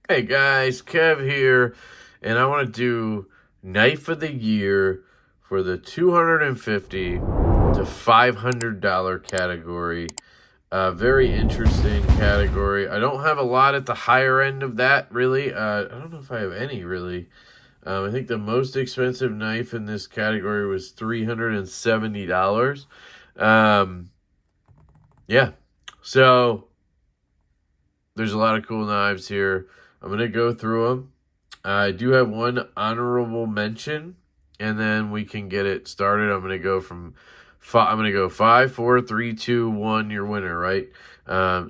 Hey guys, Kev here, and I want to do knife of the year for the $250 to $500 category. Very interesting category. I don't have a lot at the higher end of that, really. I don't know if I have any, really. I think the most expensive knife in this category was $370. Um, yeah, so there's a lot of cool knives here. I'm going to go through them. I do have one honorable mention, and then we can get it started. I'm going to go from I'm going to go 5, 4, 3, 2, 1. Your winner, right?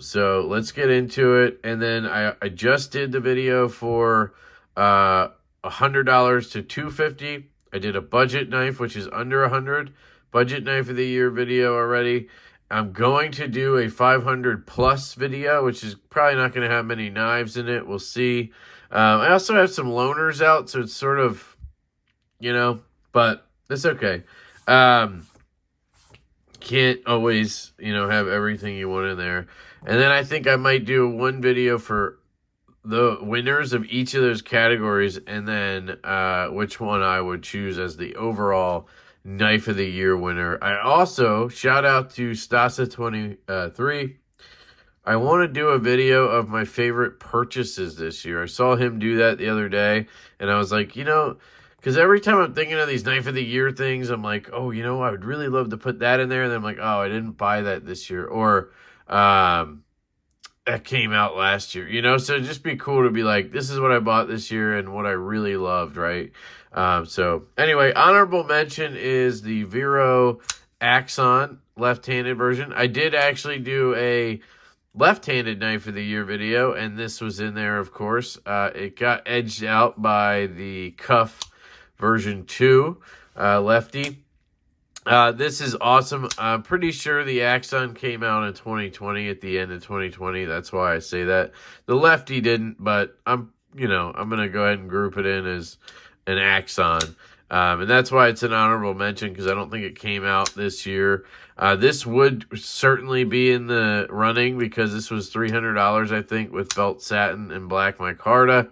So let's get into it. And then I just did the video for $100 to $250. I did a budget knife, which is under $100. Budget knife of the year video already. I'm going to do a 500 plus video, which is probably not going to have many knives in it. We'll see. I also have some loaners out, so it's sort of, but it's okay. Can't always, have everything you want in there. And then I think I might do one video for the winners of each of those categories, and then which one I would choose as the overall knife of the year winner. I also shout out to Stasa23. I want to do a video of my favorite purchases this year. I saw him do that the other day, and I was like, because every time I'm thinking of these knife of the year things, I'm like, oh, I would really love to put that in there. And then I'm like, oh, I didn't buy that this year, or that came out last year, so it'd just be cool to be like, this is what I bought this year and what I really loved, right? So anyway, honorable mention is the Vero Axon left-handed version. I did actually do a left-handed knife of the year video, and this was in there, of course. It got edged out by the Cuff version 2 lefty. This is awesome. I'm pretty sure the Axon came out in 2020, at the end of 2020. That's why I say that. The lefty didn't, but I'm going to go ahead and group it in as an Axon. And that's why it's an honorable mention, because I don't think it came out this year. This would certainly be in the running, because this was $300, I think, with felt satin and black micarta.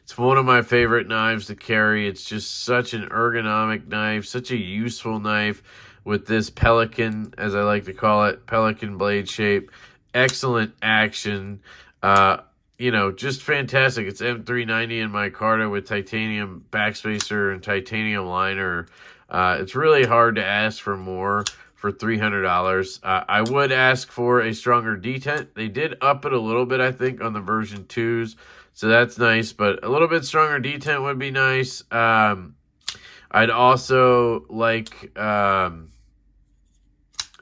It's one of my favorite knives to carry. It's just such an ergonomic knife, such a useful knife with this pelican, as I like to call it, pelican blade shape. Excellent action. Just fantastic. It's M390 in micarta with titanium backspacer and titanium liner. It's really hard to ask for more for $300. I would ask for a stronger detent. They did up it a little bit, I think, on the version 2s. So that's nice, but a little bit stronger detent would be nice. I'd also like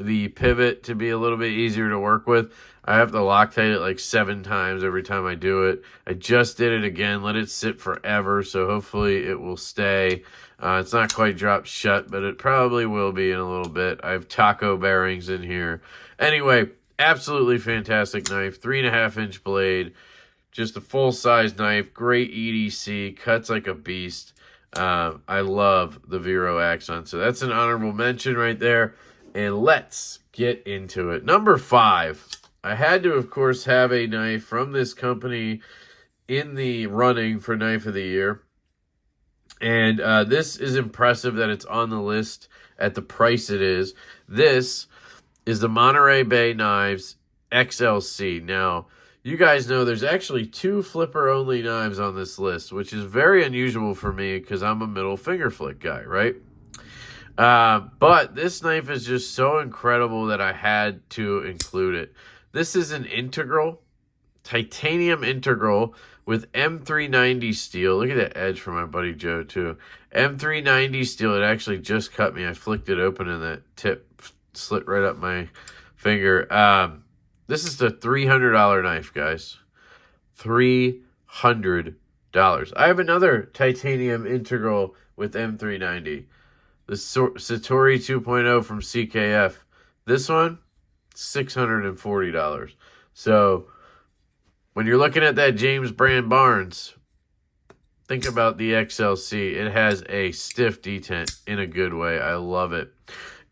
the pivot to be a little bit easier to work with. I have to Loctite it like 7 times every time I do it. I just did it again, let it sit forever, so hopefully it will stay. It's not quite dropped shut, but it probably will be in a little bit. I have taco bearings in here. Anyway, absolutely fantastic knife, 3.5-inch blade. Just a full-size knife, great EDC, cuts like a beast. I love the Vero Axon. So that's an honorable mention right there. And let's get into it. Number 5. I had to, of course, have a knife from this company in the running for Knife of the Year. And this is impressive that it's on the list at the price it is. This is the Monterey Bay Knives XLC. Now, you guys know there's actually 2 flipper-only knives on this list, which is very unusual for me because I'm a middle finger flick guy, right? But this knife is just so incredible that I had to include it. This is an integral, titanium integral with M390 steel. Look at that edge from my buddy Joe, too. M390 steel. It actually just cut me. I flicked it open and that tip slit right up my finger. This is the $300 knife, guys. $300. I have another titanium integral with M390. The Satori 2.0 from CKF. This one, $640. So, when you're looking at that James Brand Barnes, think about the XLC. It has a stiff detent in a good way. I love it.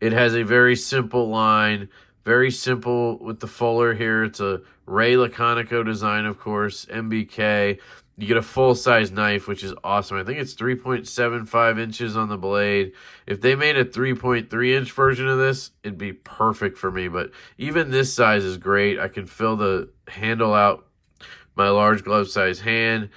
It has a very simple line. Very simple with the fuller here. It's a Ray Laconico design, of course. MBK. you get a full-size knife, which is awesome. I think it's 3.75 inches on the blade. If they made a 3.3-inch version of this, it'd be perfect for me. But even this size is great. I can fill the handle out my large glove size hand.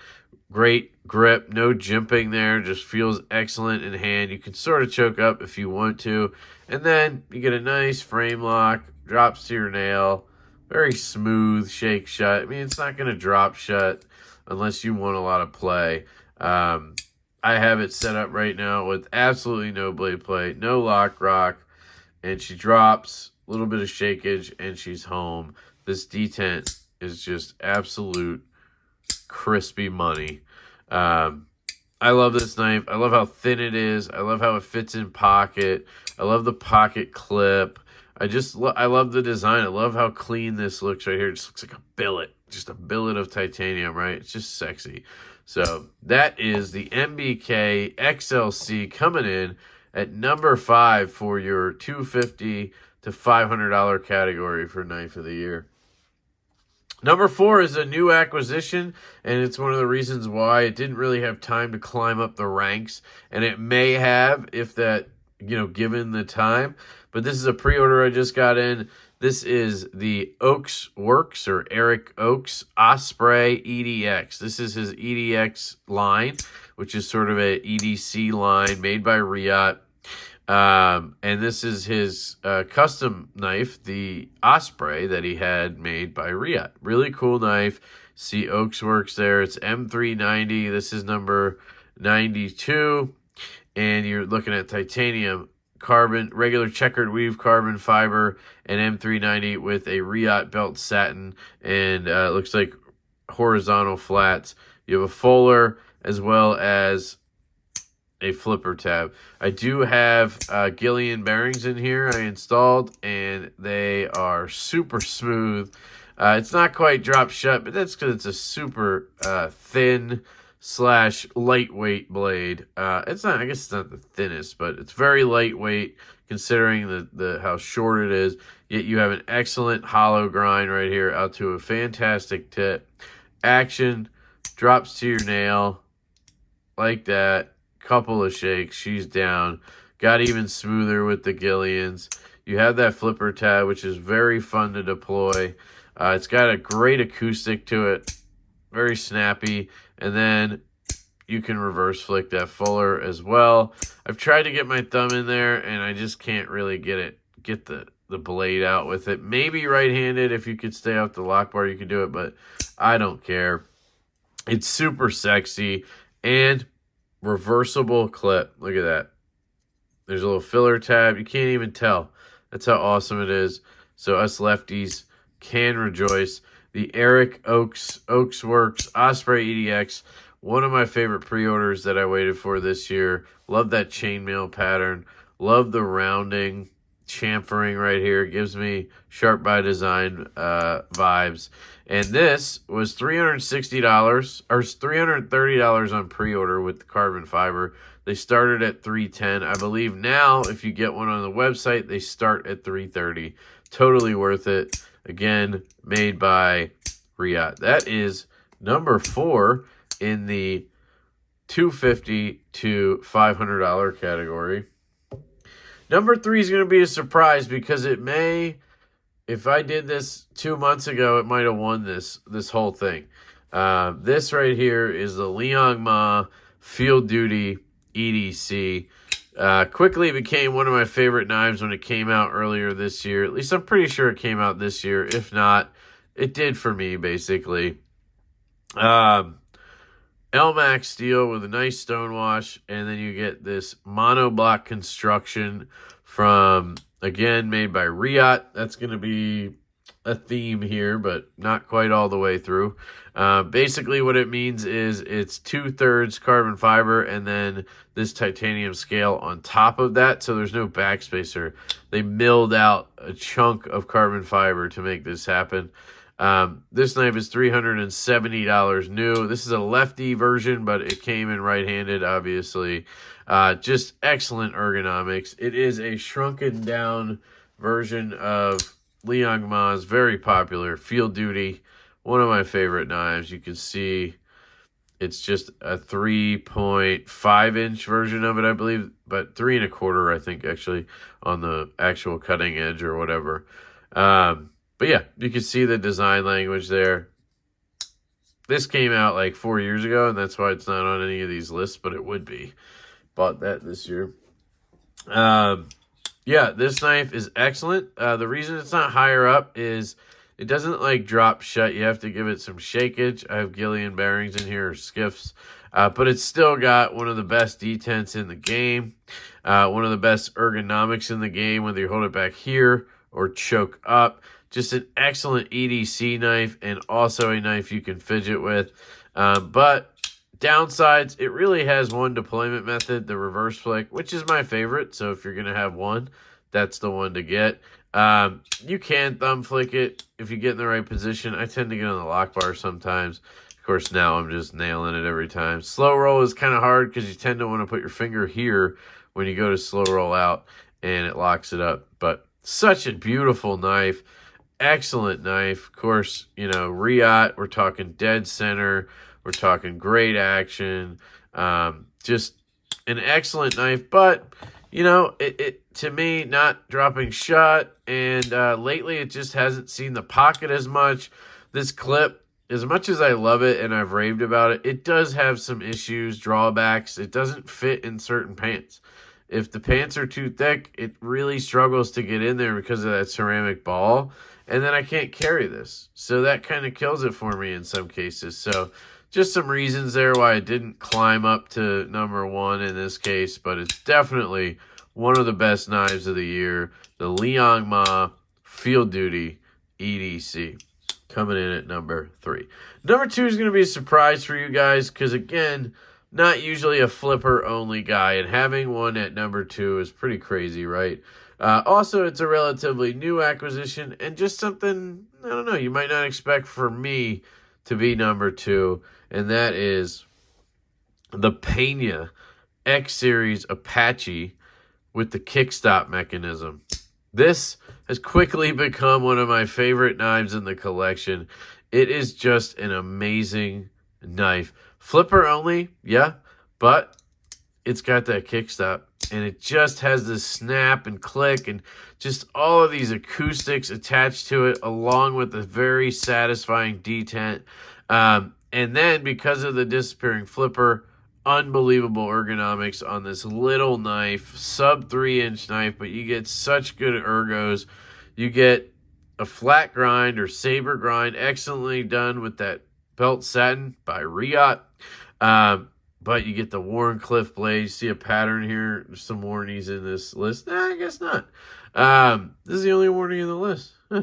Great grip, no jimping there. Just feels excellent in hand. You can sort of choke up if you want to. And then you get a nice frame lock, drops to your nail. Very smooth shake shut. I mean, it's not going to drop shut unless you want a lot of play. I have it set up right now with absolutely no blade play, no lock rock, and she drops, a little bit of shakeage, and she's home. This detent is just absolute crispy money. I love this knife. I love how thin it is. I love how it fits in pocket. I love the pocket clip. I love the design. I love how clean this looks right here. It just looks like a billet. Just a billet of titanium, right? It's just sexy. So that is the MBK XLC coming in at number 5 for your $250 to $500 category for Knife of the Year. Number 4 is a new acquisition, and it's one of the reasons why it didn't really have time to climb up the ranks, and it may have if that, given the time. But this is a pre-order I just got in. This is the Oaks Works, or Eric Oaks Osprey EDX. This is his EDX line, which is sort of a EDC line made by Riot. And this is his custom knife, the Osprey that he had made by Riot. Really cool knife. See Oaks Works there. It's M390. This is number 92. And you're looking at titanium, carbon, regular checkered weave carbon fiber, and M390 with a Riot belt satin, and it looks like horizontal flats. You have a fuller as well as a flipper tab. I do have Gillian bearings in here I installed, and they are super smooth. It's not quite drop shut, but that's because it's a super thin / lightweight blade. It's not, I guess it's not the thinnest, but it's very lightweight considering the how short it is. Yet you have an excellent hollow grind right here out to a fantastic tip. Action, drops to your nail like that. Couple of shakes, she's down. Got even smoother with the Gillians. You have that flipper tab, which is very fun to deploy. It's got a great acoustic to it, very snappy. And then you can reverse flick that fuller as well. I've tried to get my thumb in there, and I just can't really get the blade out with it. Maybe right-handed, if you could stay off the lock bar, you could do it, but I don't care. It's super sexy, and reversible clip. Look at that. There's a little filler tab. You can't even tell. That's how awesome it is. So us lefties can rejoice. The Eric Oaks Works Osprey EDX, one of my favorite pre-orders that I waited for this year. Love that chainmail pattern. Love the rounding chamfering right here. It gives me Sharp by Design vibes. And this was $360 or $330 on pre-order with the carbon fiber. They started at $310. I believe now, if you get one on the website, they start at $330. Totally worth it. Again, made by Riot. That is number 4 in the $250 to $500 category. Number 3 is going to be a surprise because it may, if I did this 2 months ago, it might have won this whole thing. This right here is the Liang Ma Field Duty EDC. Quickly became one of my favorite knives when it came out earlier this year. At least I'm pretty sure it came out this year. If not, it did for me, basically. LMAX steel with a nice stonewash, and then you get this monoblock construction from, again, made by Riot. That's going to be a theme here, but not quite all the way through. Basically what it means is it's 2/3 carbon fiber and then this titanium scale on top of that, so there's no backspacer. They milled out a chunk of carbon fiber to make this happen. This knife is $370 new. This is a lefty version, but it came in right-handed, obviously. Just excellent ergonomics. It is a shrunken down version of Liang Ma's very popular Field Duty. One of my favorite knives. You can see It's just a 3.5-inch version of it, I believe, but 3 1/4, I think, actually, on the actual cutting edge or whatever. But yeah, you can see the design language there. This came out like 4 years ago, and that's why it's not on any of these lists, but it would be. Bought that this year. Yeah, this knife is excellent. The reason it's not higher up is it doesn't like drop shut. You have to give it some shakeage. I have Gillian bearings in here, or skiffs. But it's still got one of the best detents in the game. One of the best ergonomics in the game, whether you hold it back here or choke up. Just an excellent EDC knife, and also a knife you can fidget with. But downsides, it really has one deployment method, the reverse flick, which is my favorite. So if you're going to have one, that's the one to get. You can thumb flick it if you get in the right position. I tend to get on the lock bar sometimes. Of course, now I'm just nailing it every time. Slow roll is kind of hard because you tend to want to put your finger here when you go to slow roll out, and it locks it up. But such a beautiful knife. Excellent knife. Of course, you know, Riot, we're talking dead center. We're talking great action. Just an excellent knife. But, you know, it to me, not dropping shot. And lately, it just hasn't seen the pocket as much. This clip, as much as I love it and I've raved about it, it does have some issues, drawbacks. It doesn't fit in certain pants. If the pants are too thick, it really struggles to get in there because of that ceramic ball. And then I can't carry this. So that kind of kills it for me in some cases. So just some reasons there why it didn't climb up to number 1 in this case. But it's definitely one of the best knives of the year. The Liang Ma Field Duty EDC. Coming in at number 3. Number 2 is going to be a surprise for you guys. Because again, not usually a flipper only guy. And having one at number 2 is pretty crazy, right? Also, it's a relatively new acquisition and just something, I don't know, you might not expect for me to be number 2. And that is the Pena X-Series Apache with the kickstop mechanism. This has quickly become one of my favorite knives in the collection. It is just an amazing knife. Flipper only, yeah, but it's got that kickstop. And it just has this snap and click and just all of these acoustics attached to it, along with a very satisfying detent. And then because of the disappearing flipper, unbelievable ergonomics on this little knife, sub 3-inch knife, but you get such good ergos. You get a flat grind or saber grind, excellently done with that belt satin by Riot. But you get the Wharncliffe blade. See a pattern here. There's some warnings in this list. Nah, I guess not. This is the only warning in the list. Huh,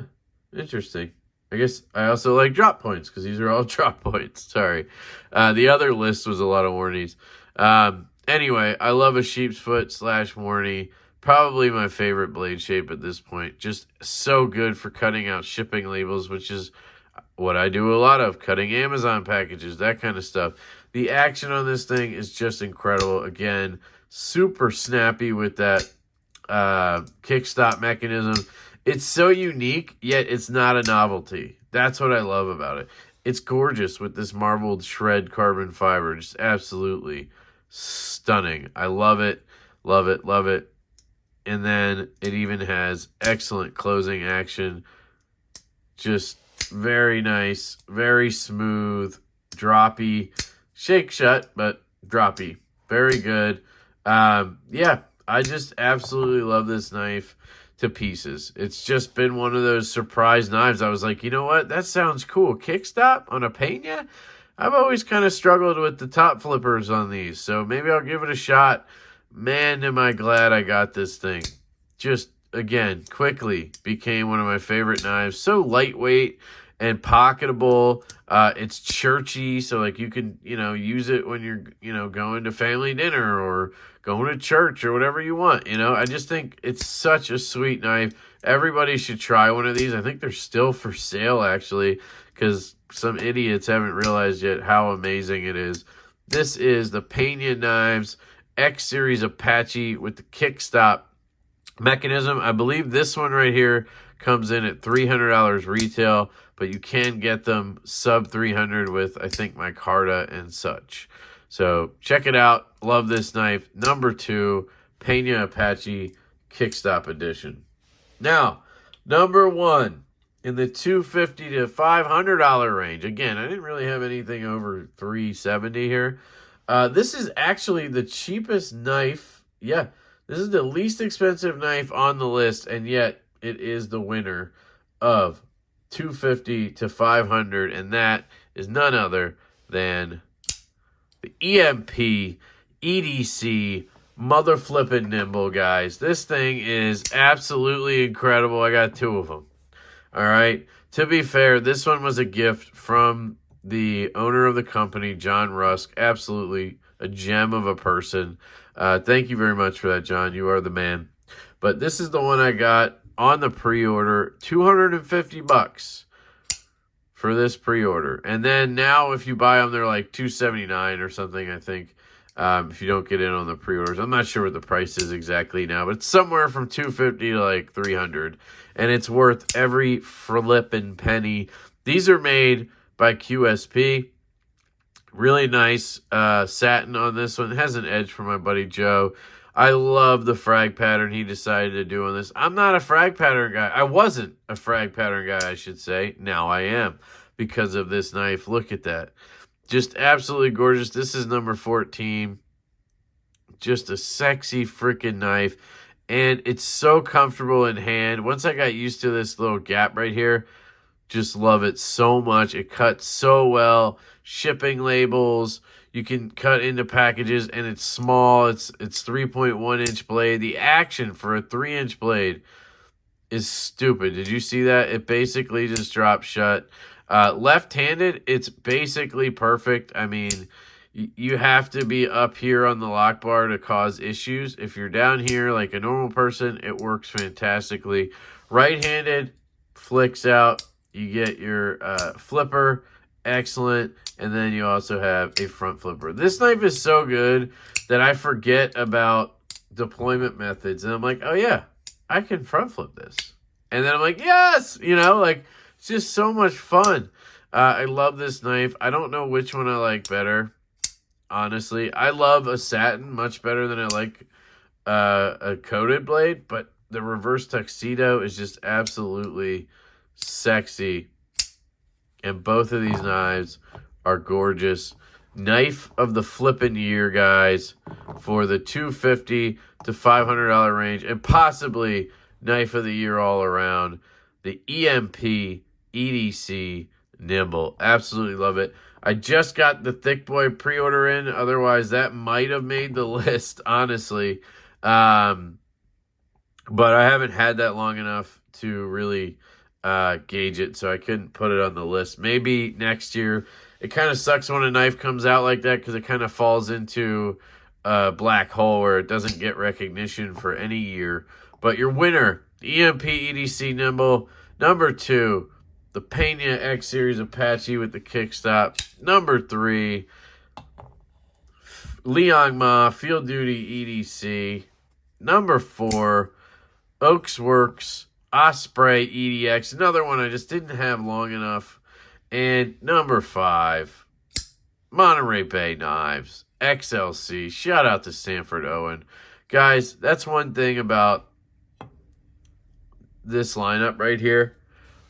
interesting. I guess I also like drop points because these are all drop points. Sorry. The other list was a lot of warnings. Anyway, I love a sheep's foot / warnie. Probably my favorite blade shape at this point. Just so good for cutting out shipping labels, which is what I do a lot of. Cutting Amazon packages, that kind of stuff. The action on this thing is just incredible. Again, super snappy with that kickstop mechanism. It's so unique, yet it's not a novelty. That's what I love about it. It's gorgeous with this marbled shred carbon fiber. Just absolutely stunning. I love it, love it, love it. And then it even has excellent closing action. Just very nice, very smooth, droppy. Shake shut, but droppy. Very good. Yeah, I just absolutely love this knife to pieces. It's just been one of those surprise knives. I was like, you know what? That sounds cool. Kickstop on a Pena? I've always kind of struggled with the top flippers on these, so maybe I'll give it a shot. Man, am I glad I got this thing. Just, again, quickly became one of my favorite knives. So lightweight and pocketable. It's churchy, so like you can, use it when you're, going to family dinner or going to church or whatever you want. I just think it's such a sweet knife. Everybody should try one of these. I think they're still for sale, actually, because some idiots haven't realized yet how amazing it is. This is the Pena Knives X-Series Apache with the kickstop mechanism. I believe this one right here Comes in at $300 retail, but you can get them sub $300 with, I think, micarta and such. So check it out. Love this knife. Number 2, Pena Apache Kickstop Edition. Now, number 1 in the $250 to $500 range. Again, I didn't really have anything over $370 here. This is actually the cheapest knife. Yeah, this is the least expensive knife on the list, and yet it is the winner of $250 to $500, and that is none other than the EMP EDC mother flippin' nimble, guys. This thing is absolutely incredible. I got 2 of them. All right. To be fair, this one was a gift from the owner of the company, John Rusk. Absolutely a gem of a person. Thank you very much for that, John. You are the man. But this is the one I got on the pre-order, $250 for this pre-order. And then now if you buy them, they're like $279 or something, I think, if you don't get in on the pre-orders. I'm not sure what the price is exactly now, but it's somewhere from $250 to like $300. And it's worth every flippin' penny. These are made by QSP. Really nice satin on this one. It has an edge for my buddy Joe. I love the frag pattern he decided to do on this. I'm not a frag pattern guy. I wasn't a frag pattern guy, I should say. Now I am because of this knife. Look at that. Just absolutely gorgeous. This is number 14. Just a sexy freaking knife. And it's so comfortable in hand. Once I got used to this little gap right here, just love it so much. It cuts so well. Shipping labels. You can cut into packages, and it's small. It's 3.1-inch blade. The action for a 3-inch blade is stupid. Did you see that? It basically just drops shut. Left-handed, it's basically perfect. I mean, you have to be up here on the lock bar to cause issues. If you're down here like a normal person, it works fantastically. Right-handed, flicks out. You get your flipper. Excellent. And then you also have a front flipper. This knife is so good that I forget about deployment methods. And I'm like, oh yeah, I can front flip this. And then I'm like, yes! You know, like, it's just so much fun. I love this knife. I don't know which one I like better, honestly. I love a satin much better than I like a coated blade. But the reverse tuxedo is just absolutely sexy. And both of these knives are gorgeous. Knife of the flippin' year, guys, for the $250 to $500 range, and possibly knife of the year all around. The EMP EDC Nimble. Absolutely love it. I just got the Thick Boy pre-order in. Otherwise, that might have made the list, honestly. But I haven't had that long enough to really gauge it, so I couldn't put it on the list. Maybe next year. It kind of sucks when a knife comes out like that because it kind of falls into a black hole where it doesn't get recognition for any year. But your winner, the EMP EDC Nimble. Number 2, the Pena X Series Apache with the kickstop. Number 3, Liang Ma Field Duty EDC. Number 4, Oaks Works Osprey EDX. Another one I just didn't have long enough. And number 5, Monterey Bay Knives, XLC. Shout out to Sanford Owen. Guys, that's one thing about this lineup right here.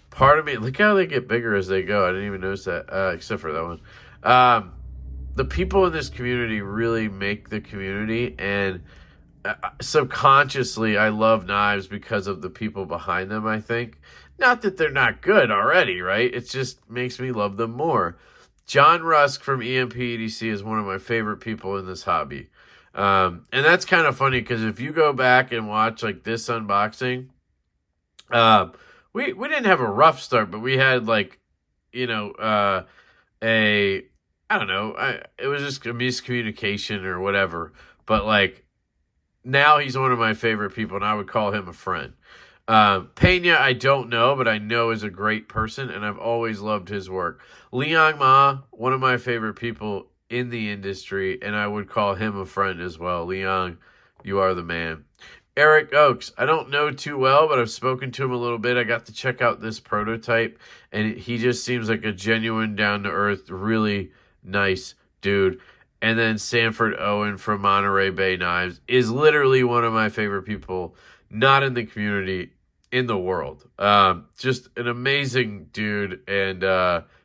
Part of me, look how they get bigger as they go. I didn't even notice that, except for that one. The people in this community really make the community, and subconsciously, I love knives because of the people behind them, I think. Not that they're not good already, right? It just makes me love them more. John Rusk from EMP EDC is one of my favorite people in this hobby. And that's kind of funny because if you go back and watch like this unboxing, we didn't have a rough start, but we had like, you know, I don't know, it was just a miscommunication or whatever. But like, now he's one of my favorite people, and I would call him a friend. Pena, I don't know, but I know is a great person, and I've always loved his work. Liang Ma, one of my favorite people in the industry, and I would call him a friend as well. Liang, you are the man. Eric Oakes. I don't know too well, but I've spoken to him a little bit. I got to check out this prototype, and he just seems like a genuine, down-to-earth, really nice dude. And then Sanford Owen from Monterey Bay Knives is literally one of my favorite people, not in the community, in the world. Just an amazing dude and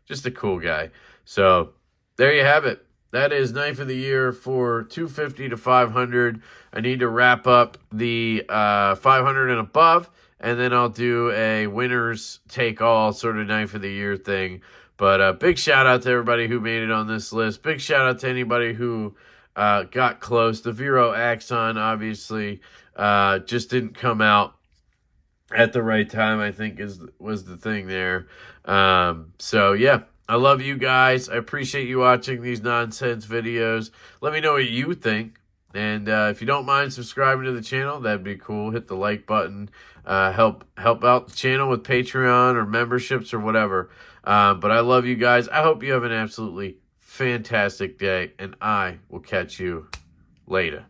just a cool guy. So there you have it. That is Knife of the Year for 250 to 500. I need to wrap up the 500 and above, and then I'll do a winners take all sort of Knife of the Year thing. But big shout out to everybody who made it on this list. Big shout out to anybody who got close. The Vero Axon obviously just didn't come out at the right time, I think was the thing there. So yeah, I love you guys. I appreciate you watching these nonsense videos. Let me know what you think. And if you don't mind subscribing to the channel, that'd be cool. Hit the like button. Help out the channel with Patreon or memberships or whatever. But I love you guys. I hope you have an absolutely fantastic day, and I will catch you later.